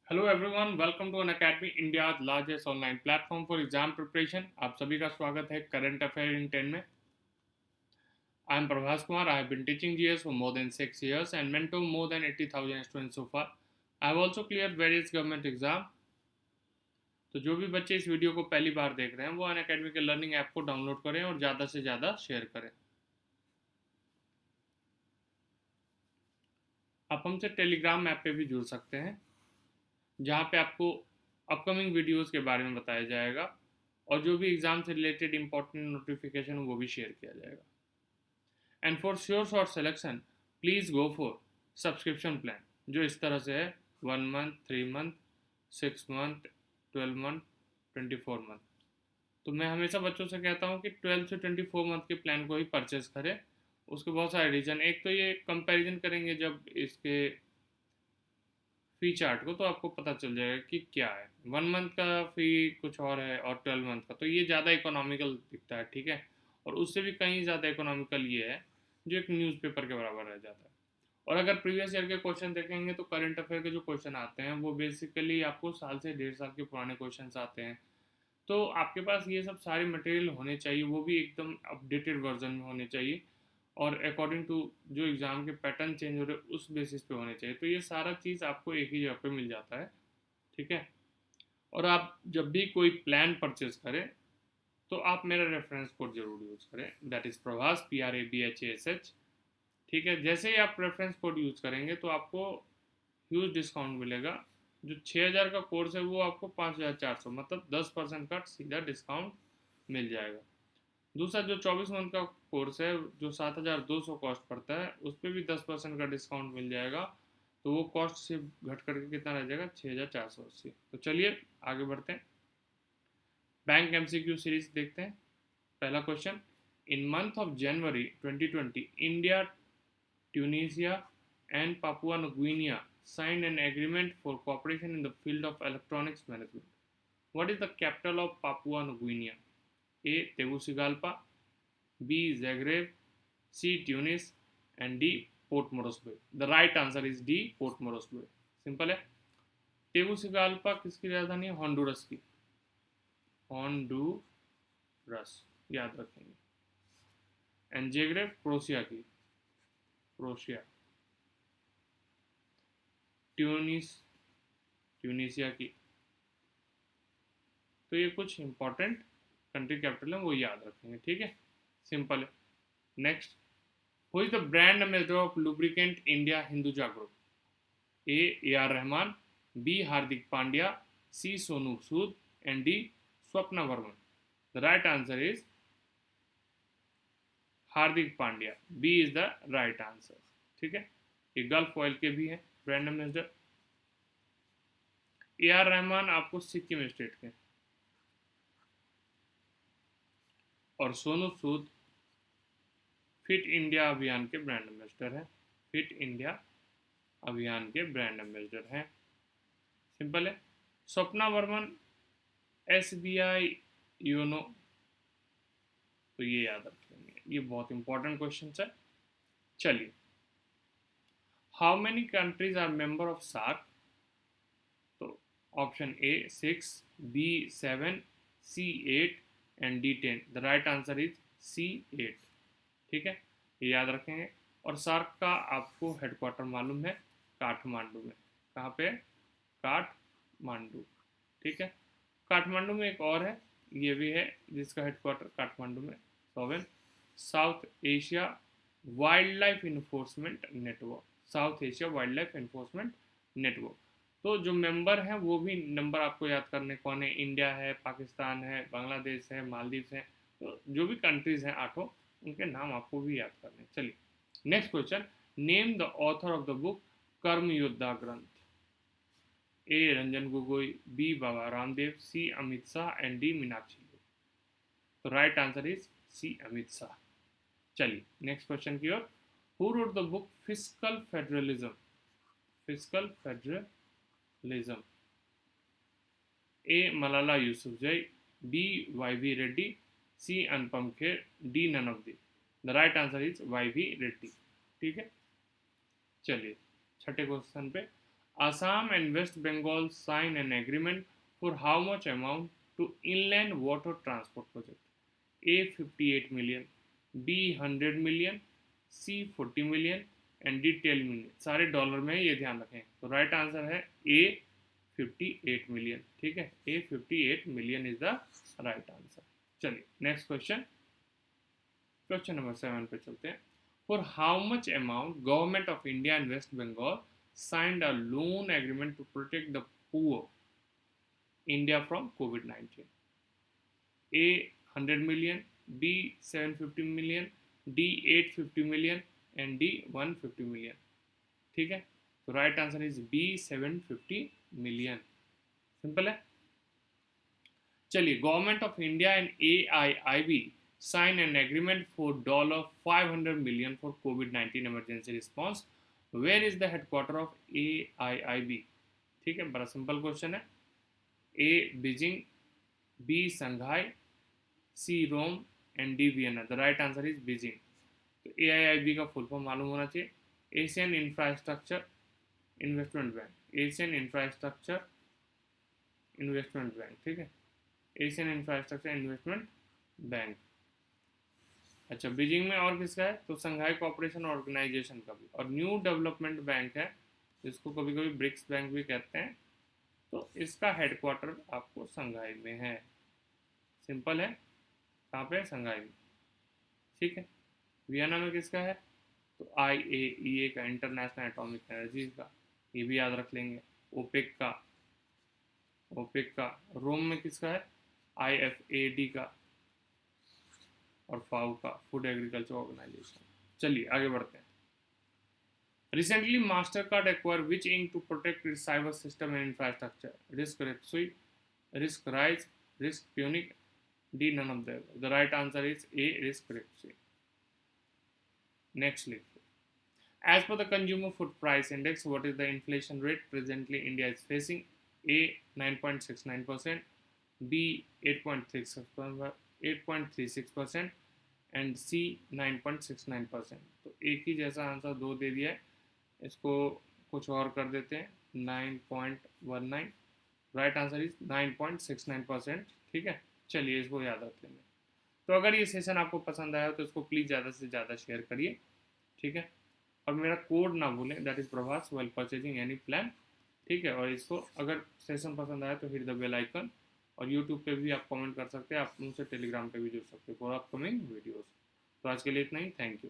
Hello everyone, welcome to Unacademy India largest online platform for exam preparation. आप सभी का स्वागत है करंट अफेयर इन 10 में। I am Prabhas Kumar. I have been teaching GS for more than 6 years and mentor more than 80,000 students so far. I have also cleared various government exam. तो जो भी बच्चे इस वीडियो को पहली बार देख रहे हैं वो अनअकैडमी के लर्निंग ऐप को डाउनलोड करें और ज़्यादा से ज़्यादा शेयर करें। आप हमसे टेलीग्राम ऐप पे भी जुड़ सकते हैं, जहाँ पे आपको अपकमिंग वीडियोस के बारे में बताया जाएगा और जो भी एग्ज़ाम से रिलेटेड इंपॉर्टेंट नोटिफिकेशन वो भी शेयर किया जाएगा। And for sure short selection please go for subscription plan, जो इस तरह से है 1 month, 3 month, 6 month, 12 month, 24 month। तो मैं हमेशा बच्चों से कहता हूँ कि 12 से 24 month के प्लान को ही परचेस करें। उसके बहुत सारे रीज़न, एक तो ये कंपैरिजन करेंगे जब इसके फ़ी चार्ट को, तो आपको पता चल जाएगा कि क्या है। 1 month का फ़ी कुछ और है और 12 month का, तो ये ज़्यादा इकोनॉमिकल दिखता है, ठीक है। और उससे भी कहीं ज़्यादा इकोनॉमिकल ये है जो एक न्यूज़पेपर के बराबर रह जाता है। और अगर प्रीवियस ईयर के क्वेश्चन देखेंगे तो करंट अफेयर के जो क्वेश्चन आते हैं वो बेसिकली आपको साल से 1.5 साल के पुराने क्वेश्चन आते हैं। तो आपके पास ये सब सारे मटेरियल होने चाहिए, वो भी एकदम अपडेटेड वर्जन में होने चाहिए और अकॉर्डिंग टू जो एग्ज़ाम के पैटर्न चेंज हो रहे हैं उस बेसिस पे होने चाहिए। तो ये सारा चीज़ आपको एक ही जगह पे मिल जाता है, ठीक है। और आप जब भी कोई प्लान परचेज करें तो आप मेरा रेफरेंस कोड जरूर यूज़ करें, दैट इज़ प्रभास, PRABHASH, ठीक है। जैसे ही आप रेफरेंस कोड यूज़ करेंगे तो आपको ह्यूज डिस्काउंट मिलेगा। जो 6,000 का कोर्स है वो आपको 5,400, मतलब 10% का सीधा डिस्काउंट मिल जाएगा। दूसरा जो 24 मंथ का कोर्स है जो 7,200 कॉस्ट पड़ता है, उस पर भी 10% का डिस्काउंट मिल जाएगा। तो वो कॉस्ट से घट करके कितना रह जाएगा, 6,480। तो चलिए आगे बढ़ते हैं, बैंक MCQ सीरीज देखते हैं। पहला question, in month of January 2020 India, Tunisia and Papua new signed an agreement for cooperation in the field of electronics management. What is the capital of Papua New Guinea? A. Tegucigalpa, B. Zagreb, C. Tunis, and D. Port Moresby. The right answer is D. Port Moresby. Simple है। टेगुसिगाल्पा किसकी राजधानी है? हॉन्डुरस की, हॉन्डुरस, याद रखेंगे। And जेग्रेब crochet की, crochet. Tunis, Tunisia की। तो ये कुछ इंपॉर्टेंट कंट्री कैपिटल है, वो याद रखेंगे, ठीक है। सिंपल है। Next, who is the brand ambassador of lubricant India Hinduja group? A R Rahman, B Hardik Pandya, C Sonu Sood, and D Swapna Barman. The right answer is Hardik Pandya, B is the right answer, ठीक है। ये गल्फ ऑयल के भी हैं brand ambassador. A R Rahman आपको Sikkim state के, और Sonu Sood fit India अभियान के ब्रांड एम्बेसडर हैं, फिट इंडिया अभियान के ब्रांड एम्बेसडर हैं। सिंपल है। स्वप्ना वर्मन SBI योनो, तो ये याद रखेंगे, ये बहुत इंपॉर्टेंट क्वेश्चन है। चलिए, how many countries are member of SAARC? तो option A 6, B 7, C 8 and D 10। The right answer is C 8, ठीक है, ये याद रखेंगे। और सार्क का आपको हेडक्वार्टर मालूम है? काठमांडू में। कहाँ पे? काठमांडू, ठीक है। काठमांडू में एक और है, ये भी है जिसका हेडक्वार्टर काठमांडू में, sovereign, south Asia wild life enforcement network, south Asia wild life enforcement network. तो जो मेंबर हैं वो भी नंबर आपको याद करने कौन है, इंडिया है, पाकिस्तान है, बांग्लादेश है, मालदीव है। तो जो भी कंट्रीज हैं 8, उनके नाम आपको भी याद करने। चलिए next question, name the author of the book Karma Yoddha Granth? A Ranjan Gogoi, B Baba Ramdev, C Amit Shah and D Meenakshi. तो right answer is C Amit Shah. चलिए नेक्स्ट क्वेश्चन की ओर, who wrote the book fiscal federalism? Fiscal federalism? A Malala Yousafzai, B YV Reddy, C Anupam Kher, D none of the. The right answer is YV Reddy, ठीक है। चलिए छठे question पे, Assam and West Bengal sign an agreement for how much amount to inland water transport project? A 58 million, B 100 million, C 40 million and D 10 million. सारे dollar में, ये ध्यान रखें. तो राइट आंसर है ए 58 मिलियन. ठीक है, A 58 million is the right answer. चलिए नेक्स्ट क्वेश्चन, क्वेश्चन नंबर 7 पे चलते हैं. For how much amount government of India and West Bengal signed a loan agreement to protect the poor India from COVID-19? A 100 million, B 750 million, D 850 million and D 150 million. ठीक है, तो right answer is B 750 million. Simple है. चलिए, government of India and AIIB sign an agreement for $500 million for COVID-19 emergency response. Where is the headquarter of AIIB? ठीक है, बड़ा simple question है. A Beijing, B Shanghai, C Rome and D Vienna. The right answer is Beijing. तो AIIB का full form मालूम होना चाहिए. Asian infrastructure investment bank. Asian infrastructure investment bank. ठीक है, एशियन इंफ्रास्ट्रक्चर इन्वेस्टमेंट बैंक. अच्छा, Beijing में और किसका है? तो संघाई कोऑपरेशन ऑर्गेनाइजेशन का भी. और न्यू डेवलपमेंट बैंक है, जिसको कभी कभी ब्रिक्स बैंक भी कहते हैं. तो इसका हेडक्वार्टर आपको संघाई में है. सिंपल है. कहाँ पे? संघाई में. ठीक है. वियना में किसका है? तो IAEA का, इंटरनेशनल एटॉमिक एनर्जी का. ये भी याद रख लेंगे. ओपेक का. रोम में किसका है? IFAD का. और फाओ का, फूड एग्रीकल्चर ऑर्गेनाइजेशन. चलिए आगे बढ़ते हैं. Recently, MasterCard acquired which Inc. to protect its cyber system and infrastructure? Risk Rexui, Risk Rise, Risk Punic, D none of them. The right answer is A, Risk Rexui. Next link. As per the Consumer Food Price Index, what is the inflation rate presently India is facing? A 9.69%, B 8.36% and C 9.69%. तो एक ही जैसा answer दो दे दिया है. इसको कुछ और कर देते हैं. 9.19. Right answer is 9.69%. ठीक है, चलिए इसको याद रख लेंगे. तो अगर ये सेशन आपको पसंद आया तो इसको प्लीज़ ज़्यादा से ज़्यादा शेयर करिए. ठीक है, और मेरा कोड ना भूलें, that is Prabhas well purchasing any plan. ठीक है, और इसको अगर सेशन पसंद आया तो हिट द बेल आइकन. और यूट्यूब पे भी आप कमेंट कर सकते हैं. आप मुझसे टेलीग्राम पे भी जुड़ सकते हो फॉर अपकमिंग वीडियोस. तो आज के लिए इतना ही. Thank you.